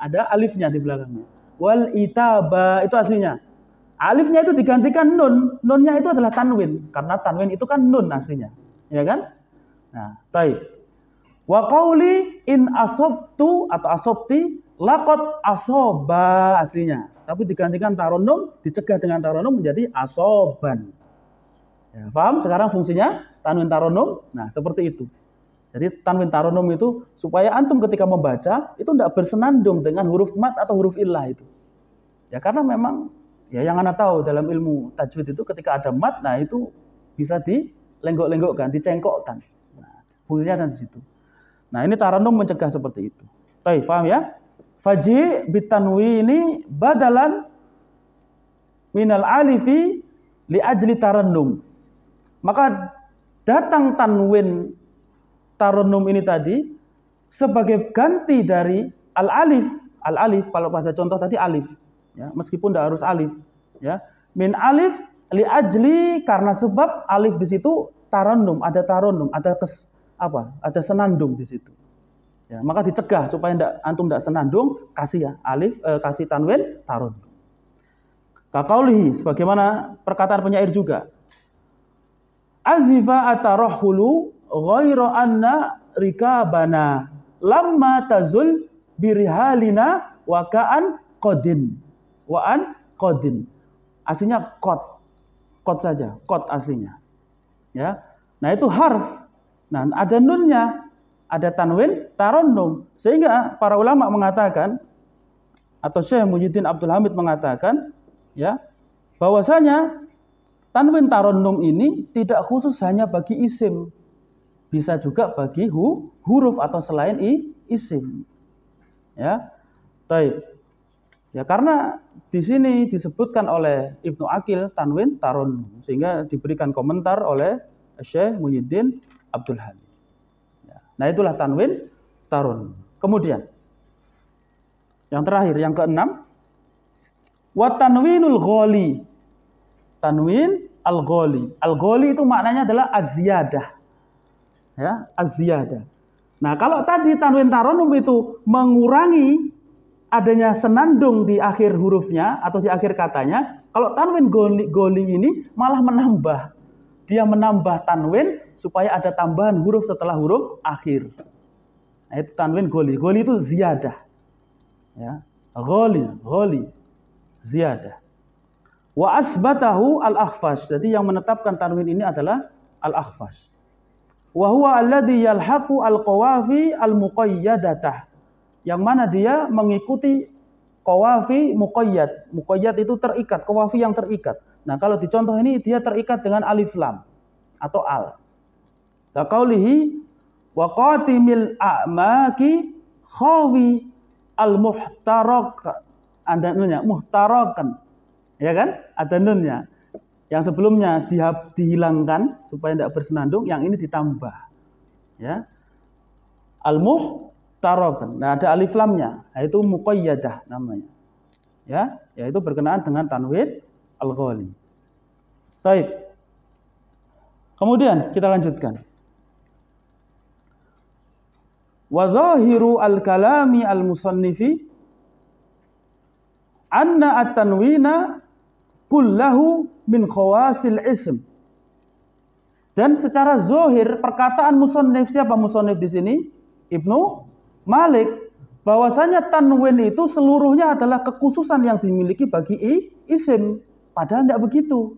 Ada alifnya di belakangnya. Wal itaba itu aslinya. Alifnya itu digantikan nun. Nunnya itu adalah tanwin karena tanwin itu kan nun aslinya. Ya kan? Nah, baik. Wa qauli in asobtu atau asobti laqad asoba aslinya. Tapi digantikan taronnum, dicegah dengan taronnum menjadi asoban. Ya, paham sekarang fungsinya tanwin taronnum? Nah, seperti itu. Jadi tanwin taronnum itu supaya antum ketika membaca itu tidak bersenandung dengan huruf mad atau huruf illah itu. Ya karena memang ya yang Anda tahu dalam ilmu tajwid itu ketika ada mad, nah itu bisa dilenggok-lenggokkan, dicengkokkan. Nah, fungsinya di situ. Nah, ini tarannum mencegah seperti itu. Baik, paham ya? Faji bitanwi ini badalan minal alifi li ajli tarannum. Maka datang tanwin tarannum ini tadi sebagai ganti dari al-alif. Al-alif kalau pada contoh tadi alif, ya, meskipun tidak harus alif, ya. Min alif li ajli karena sebab alif di situ tarannum, ada ada senandung di situ. Ya, maka dicegah supaya antum tidak senandung, kasih ya alif, kasih tanwin tarannum. Kaqaulihi, sebagaimana perkataan penyair juga. Azifa atarahulu ghairu anna rikabana lamma tazul birihalina wa ka'an qadin. Aslinya qad saja, qad aslinya. Ya. Nah, itu harf. Nah, ada nunnya, ada tanwin tarannum. Sehingga para ulama mengatakan atau Syekh Muhyiddin Abdul Hamid mengatakan ya, bahwasanya tanwin tarannum ini tidak khusus hanya bagi isim, bisa juga bagi huruf atau selain isim. Ya, baik. Ya karena di sini disebutkan oleh Ibnu Aqil tanwin tarannum, sehingga diberikan komentar oleh Syekh Muhyiddin Abdul Hamid. Ya. Nah itulah tanwin tarannum. Kemudian yang terakhir, yang keenam, wa tanwinul ghali. Tanwin al-ghali. Al-ghali itu maknanya adalah az-ziyadah. Ya, az-ziyadah. Nah, kalau tadi tanwin tarannum itu mengurangi adanya senandung di akhir hurufnya atau di akhir katanya, kalau tanwin ghali ini malah menambah. Dia menambah tanwin supaya ada tambahan huruf setelah huruf akhir. Nah, itu tanwin ghali. Ghali itu ziyadah. Ya, ghali, ziyadah. Wa asbatahu al-akhfash. Jadi yang menetapkan tanwin ini adalah al-akhfash. Wa huwa alladhi yalhaqu al-qawafi al-muqayyadatah. Yang mana dia mengikuti qawafi muqayyad. Muqayyad itu terikat, qawafi yang terikat. Nah, kalau di contoh ini dia terikat dengan alif lam atau al. Kaqaulihi wa qatimil a'maki khawi al-muhtarak. Ada nunnya, muhtarakan. Ya kan? Ada nunnya. Yang sebelumnya dihilangkan supaya tidak bersenandung, yang ini ditambah. Ya. Al-muhtarakan. Nah, ada alif lamnya, yaitu muqayyadah namanya. Ya, yaitu berkenaan dengan tanwin al-ghali. Baik. Kemudian kita lanjutkan. Wa dhahiru al-kalami al-musannifi anna at-tanwina kullahu min khawasil ism. Dan secara zahir perkataan musannif, siapa musannif di sini? Ibnu Malik, bahwasanya tanwin itu seluruhnya adalah kekhususan yang dimiliki bagi isim. Padahal tidak begitu.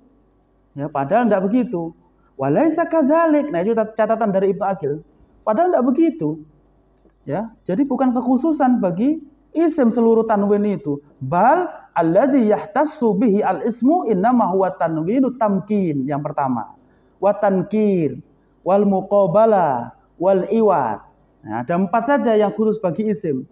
Ya, padahal tidak begitu. Walaisa kadzalik. Nah, itu catatan dari Ibnu Aqil. Padahal tidak begitu. Ya, jadi bukan kekhususan bagi isim seluruh tanwin itu. Bal alladzi yahtassu bihi al-ismu innama huwa tanwinu tamkin, yang pertama. Wa tankir, wal muqabala, wal iwad. Nah, ada 4 saja yang khusus bagi isim.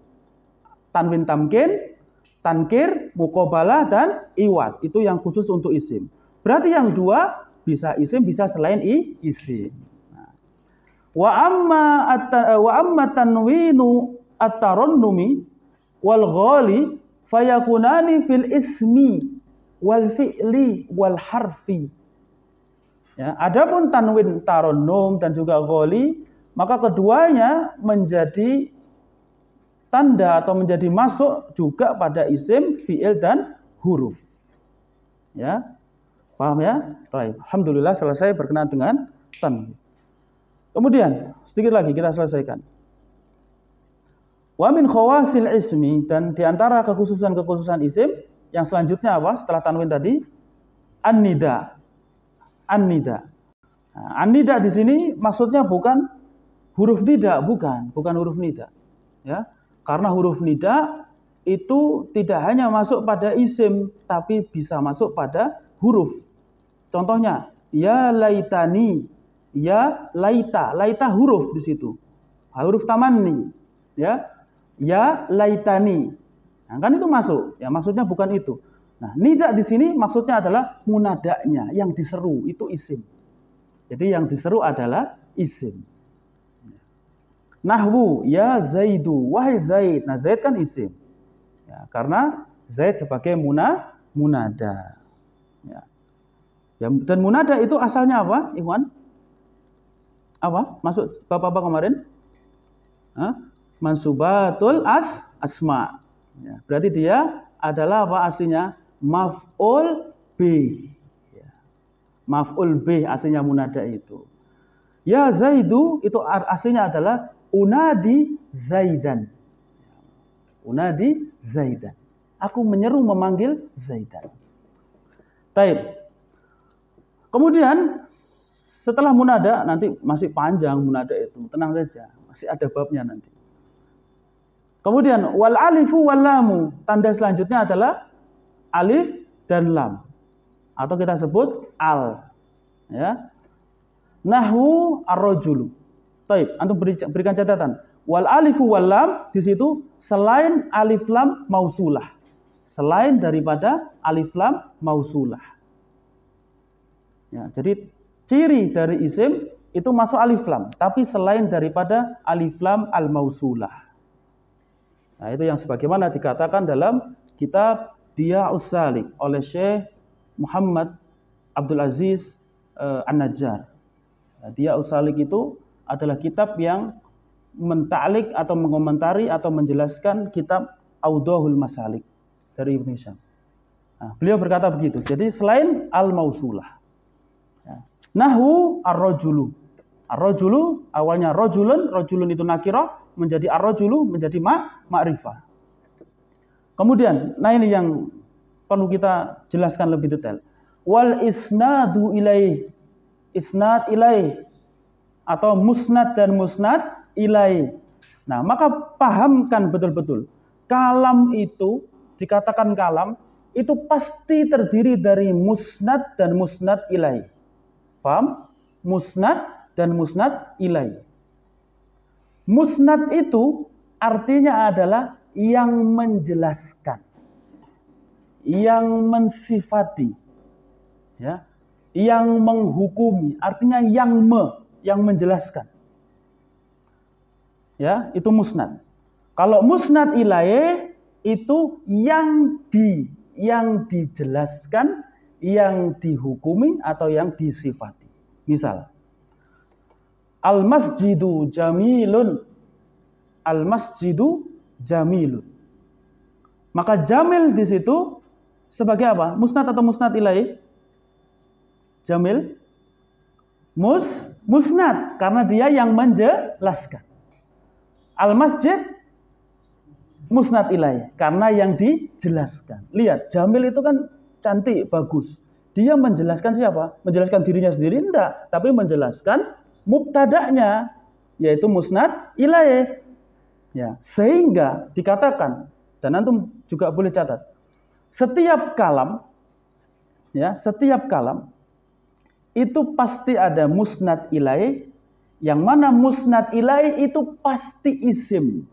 Tanwin tamkin, tankir, muqabala, dan iwad. Itu yang khusus untuk isim. Berarti yang 2 bisa isim, bisa selain isim. Nah. Wa amma tanwinu at-tarannumi wal ghali fayakunani fil ismi wal fi'li wal harfi. Ya, adapun tanwin tarannum dan juga ghali, maka keduanya menjadi tanda atau menjadi masuk juga pada isim, fi'il, dan huruf. Ya, paham ya? Baik. Alhamdulillah selesai berkenaan dengan tanwin. Kemudian sedikit lagi kita selesaikan. Wa min khawasil ismi, dan diantara kekhususan-kekhususan isim yang selanjutnya apa? Setelah tanwin tadi, an-nida. An-nida. Nah, an-nida di sini maksudnya bukan huruf nida, bukan huruf nida. Ya, karena huruf nida itu tidak hanya masuk pada isim, tapi bisa masuk pada huruf. Contohnya, ya laitani, ya laita, laita huruf di situ, huruf tamanni, ya laitani. Nah, kan itu masuk. Ya, maksudnya bukan itu. Nah, nida di sini maksudnya adalah munadanya, yang diseru itu isim. Jadi yang diseru adalah isim. Nahwu, ya Zaidu, wahai Zaid. Nah, Zaid kan isim. Ya, karena Zaid sebagai munada. Ya. Dan munada itu asalnya apa, Ikhwan? Apa? Masuk Bapak kemarin? Mansubatul asma. Ya, berarti dia adalah apa aslinya? Maf'ul bih. Ya. Maf'ul bih aslinya munada itu. Ya Zaidu itu aslinya adalah unadi Zaidan. Unadi Zaidan. Aku menyeru memanggil Zaidan. Taib. Kemudian setelah munada, nanti masih panjang munada itu. Tenang saja, masih ada babnya nanti. Kemudian wal alifu wal lamu. Tanda selanjutnya adalah alif dan lam, atau kita sebut al. Ya. Nahwu ar-rajulu. Baik, antum berikan catatan. Wal alifu wal lam di situ selain alif lam mausulah. Selain daripada alif lam mausulah. Ya, jadi ciri dari isim itu masuk alif lam, tapi selain daripada alif lam al-mausulah. Nah, itu yang sebagaimana dikatakan dalam kitab Diya'us Salik oleh Syekh Muhammad Abdul Aziz An-Najjar. Diya'us Salik itu adalah kitab yang menta'lik atau mengomentari atau menjelaskan kitab Audahul Masalik dari Ibnu Hisham. Nah, beliau berkata begitu. Jadi selain al-mausulah. Ya. Nahwu ar-rajulu. Ar-rajulu awalnya rajulun itu nakirah, menjadi ar-rajulu menjadi ma'rifah. Kemudian, nah ini yang perlu kita jelaskan lebih detail. Wal isnadu ilaih. Isnad ilaih. Atau musnad dan musnad ilaih. Nah, maka pahamkan betul-betul. Kalam itu, dikatakan kalam, itu pasti terdiri dari musnad dan musnad ilaih. Paham? Musnad dan musnad ilaih. Musnad itu artinya adalah yang menjelaskan, yang mensifati, ya, yang menghukumi, artinya yang menjelaskan. Ya, itu musnad. Kalau musnad ilaih itu yang dijelaskan, yang dihukumi atau yang disifati. Misal, al-masjidu jamilun. al-masjidu jamilun. Maka jamil di situ sebagai apa? Musnad atau musnad ilaih? Jamil musnad karena dia yang menjelaskan. Al-masjid musnad ilaih karena yang dijelaskan. Lihat, jamil itu kan cantik, bagus. Dia menjelaskan siapa? Menjelaskan dirinya sendiri? Enggak, tapi menjelaskan mubtada'nya, yaitu musnad ilaih. Ya, sehingga dikatakan, dan antum juga boleh catat, setiap kalam, ya, setiap kalam itu pasti ada musnad ilaih, yang mana musnad ilaih itu pasti isim.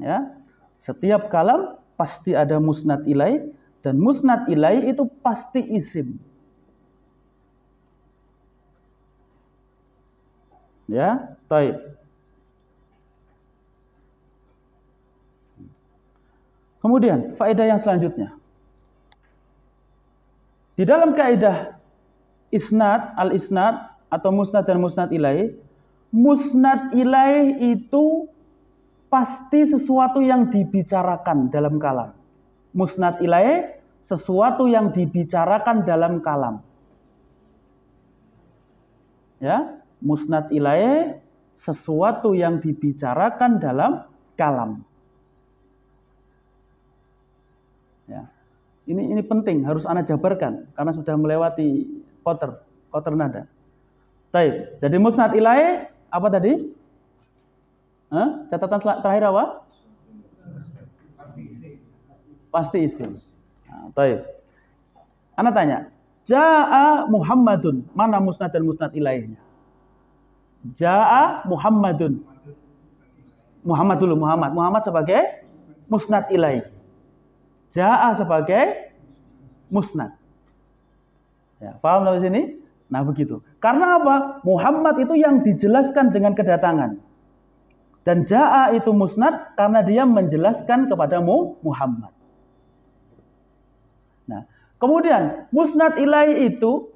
Ya, setiap kalam pasti ada musnad ilaih, dan musnad ilaih itu pasti isim. Ya, taib. Kemudian faedah yang selanjutnya. Di dalam kaidah isnad, al-isnad atau musnad dan musnad ilaih, musnad ilaih itu pasti sesuatu yang dibicarakan dalam kalam. Musnad ilaih sesuatu yang dibicarakan dalam kalam. Ya, musnad ilaih sesuatu yang dibicarakan dalam kalam. Ya. Ini penting, harus Anda jabarkan karena sudah melewati kotor nada. Baik, jadi musnad ilaih apa tadi? Catatan terakhir apa? Pasti isim. Nah, baik. Anda tanya, Ja'a Muhammadun, mana musnad dan musnad ilaihnya? Ja'a Muhammadun. Muhammad dulu, Muhammad sebagai musnad ilaih. Ja'a sebagai musnad. Ya, paham sampai sini? Nah, begitu. Karena apa? Muhammad itu yang dijelaskan dengan kedatangan. Dan Ja'a itu musnad karena dia menjelaskan kepada Muhammad. Nah, kemudian musnad ilaih itu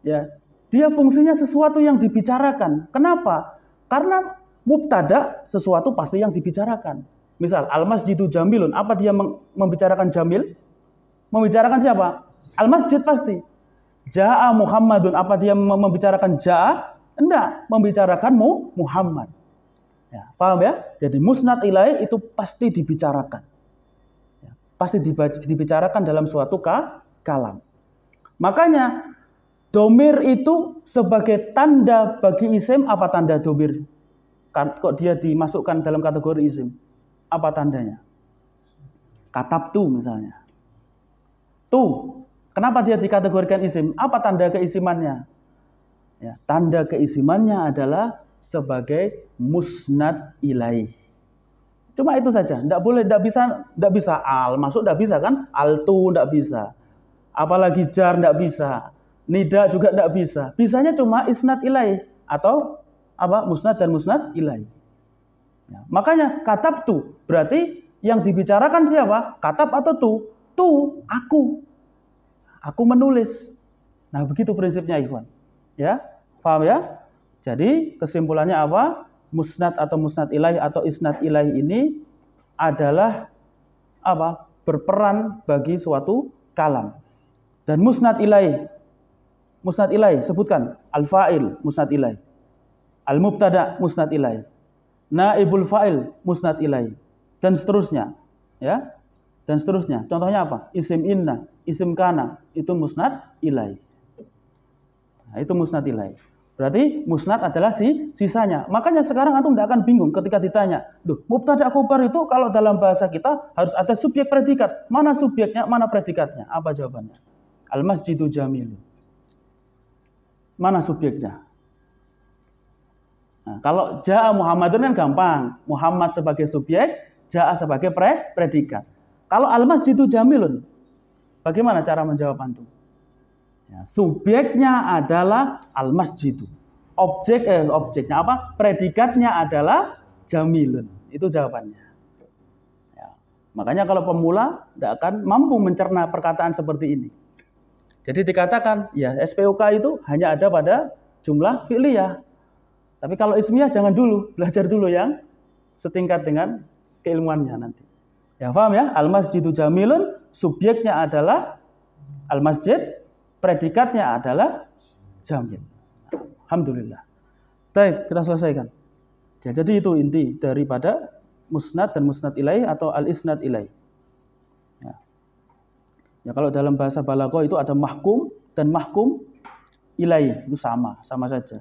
ya, dia fungsinya sesuatu yang dibicarakan. Kenapa? Karena mubtada sesuatu pasti yang dibicarakan. Misal, al-masjidu jamilun, apa dia membicarakan jamil? Membicarakan siapa? Al-masjid pasti. Ja'a Muhammadun, apa dia membicarakan ja'a? Enggak, membicarakan Muhammad. Ya, paham ya? Jadi musnad ilaih itu pasti dibicarakan. Ya, pasti dibicarakan dalam suatu kalam. Makanya, domir itu sebagai tanda bagi isim, apa tanda domir? Kok dia dimasukkan dalam kategori isim? Apa tandanya? Katabtu misalnya. Tu. Kenapa dia dikategorikan isim? Apa tanda keisimannya? Ya, tanda keisimannya adalah sebagai musnad ilaih. Cuma itu saja. Tidak bisa al masuk, tidak bisa kan? Altu tidak bisa. Apalagi jar tidak bisa. Nida juga tidak bisa. Bisanya cuma isnad ilaih atau apa? Musnad dan musnad ilaih. Ya, makanya katabtu berarti yang dibicarakan siapa? Katab atau tu? Tu, aku. Aku menulis. Nah, begitu prinsipnya, ikhwan. Ya, paham ya? Jadi, kesimpulannya apa? Musnad atau musnad ilaih atau isnad ilaih ini adalah apa? Berperan bagi suatu kalam. Dan musnad ilaih sebutkan al-fa'il musnad ilaih. Al-mubtada musnad ilaih. Naibul fa'il musnad ilaih dan seterusnya, ya. Dan seterusnya. Contohnya apa? Isim inna, isim kana, itu musnad ilaih. Nah, itu musnad ilaih. Berarti musnad adalah sisanya. Makanya sekarang antum tidak akan bingung ketika ditanya, "Duh, mubtada khobar itu kalau dalam bahasa kita harus ada subjek predikat. Mana subjeknya, mana predikatnya?" Apa jawabannya? Al-masjidu jamil. Mana subjeknya? Nah, kalau Ja'a Muhammadun kan gampang. Muhammad sebagai subjek, Ja'a sebagai predikat. Kalau al-masjidu jamilun, bagaimana cara menjawab antum? Ya, subjeknya adalah al-masjidu. Objeknya apa? Predikatnya adalah jamilun. Itu jawabannya. Ya, makanya kalau pemula tidak akan mampu mencerna perkataan seperti ini. Jadi dikatakan, ya SPOK itu hanya ada pada jumlah fi'liyah. Tapi kalau ismiyah jangan dulu, belajar dulu yang setingkat dengan keilmuannya nanti. Ya paham ya? Al-masjidu jamilun, subjeknya adalah al-masjid, predikatnya adalah jamil. Alhamdulillah. Baik, kita selesaikan. Ya, jadi itu inti daripada musnad dan musnad ilaih atau al-isnad ilaih. Ya, kalau dalam bahasa balaghah itu ada mahkum dan mahkum ilaih, itu sama saja.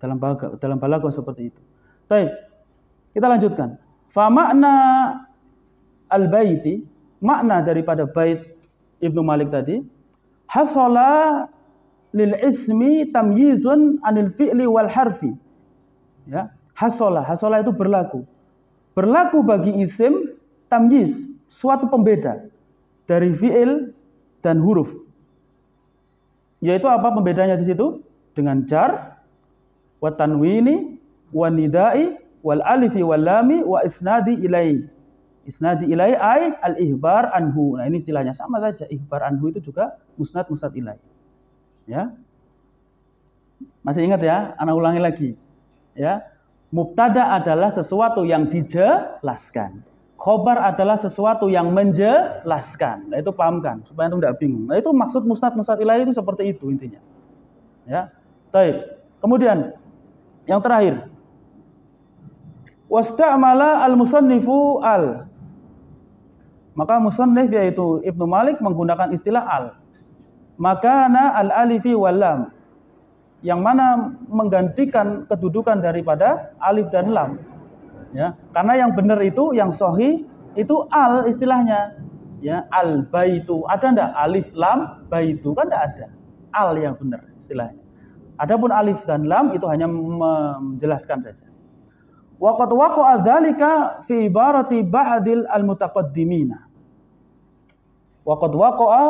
Dalam balaghah seperti itu. Baik, kita lanjutkan. Fa makna al-baiti, makna daripada bait Ibnu Malik tadi, hasala lil ismi tamyizun anil fi'li wal harfi. Ya, hasala itu berlaku. Berlaku bagi isim tamyiz, suatu pembeda dari fi'il dan huruf. Yaitu apa pembedanya di situ? Dengan jar, wa tanwini, wa nidai, wal alifi wal lami, wa isnadi ilai. Isnadi ilai ay al-ihbar anhu. Nah, ini istilahnya sama saja. Ihbar anhu itu juga musnad ilai. Ya. Masih ingat ya? Ana ulangi lagi. Ya. Mubtada adalah sesuatu yang dijelaskan. Khobar adalah sesuatu yang menjelaskan. Nah, itu pahamkan supaya Anda tidak bingung. Nah, itu maksud musnad ilai itu seperti itu intinya. Ya. Baik. Kemudian yang terakhir. Wasta'mala al-musannifu al. Maka musannif yaitu Ibnu Malik menggunakan istilah al. Makana al-alifi wal lam. Yang mana menggantikan kedudukan daripada alif dan lam. Ya, karena yang benar itu yang sahih itu al istilahnya. Ya, al baitu. Ada enggak alif lam baitu? Kan enggak ada. Al yang benar istilahnya. Adapun alif dan lam itu hanya menjelaskan saja. Wa qad waqa'a dzalika fi ibarati ba'dil al-mutaqaddimina. Wa qad waqa'a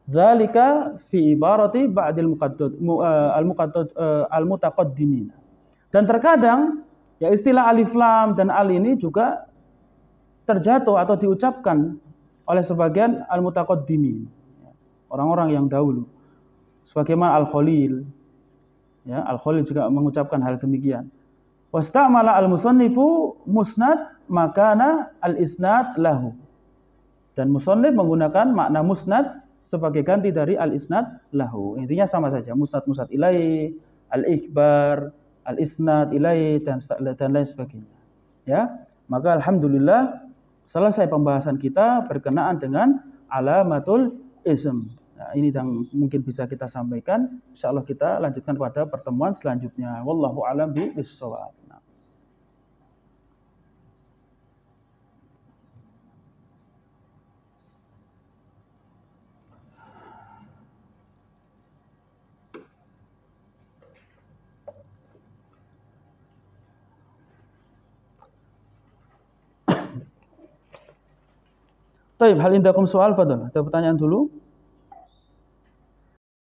dzalika fi ibarati ba'dil al-mutaqaddimina. Dan terkadang ya istilah alif lam dan al ini juga terjatuh atau diucapkan oleh sebagian al-mutaqaddimin. Orang-orang yang dahulu. Sebagaimana Al-Khalil. Ya, Al-Khalil juga mengucapkan hal demikian. Wasta'mala al-musannifu musnad makana al-isnad lahu. Dan musannif menggunakan makna musnad sebagai ganti dari al-isnad lahu. Intinya sama saja, musnad ilaihi, al-ikhbar, al-isnad ilaihi dan lain sebagainya. Ya, maka alhamdulillah selesai pembahasan kita berkenaan dengan alamatul ism. Nah, ini yang mungkin bisa kita sampaikan. Insyaallah kita lanjutkan pada pertemuan selanjutnya. Wallahu a'lam bishawab. Baik, hal indakum soal, fadhal. Ada pertanyaan dulu?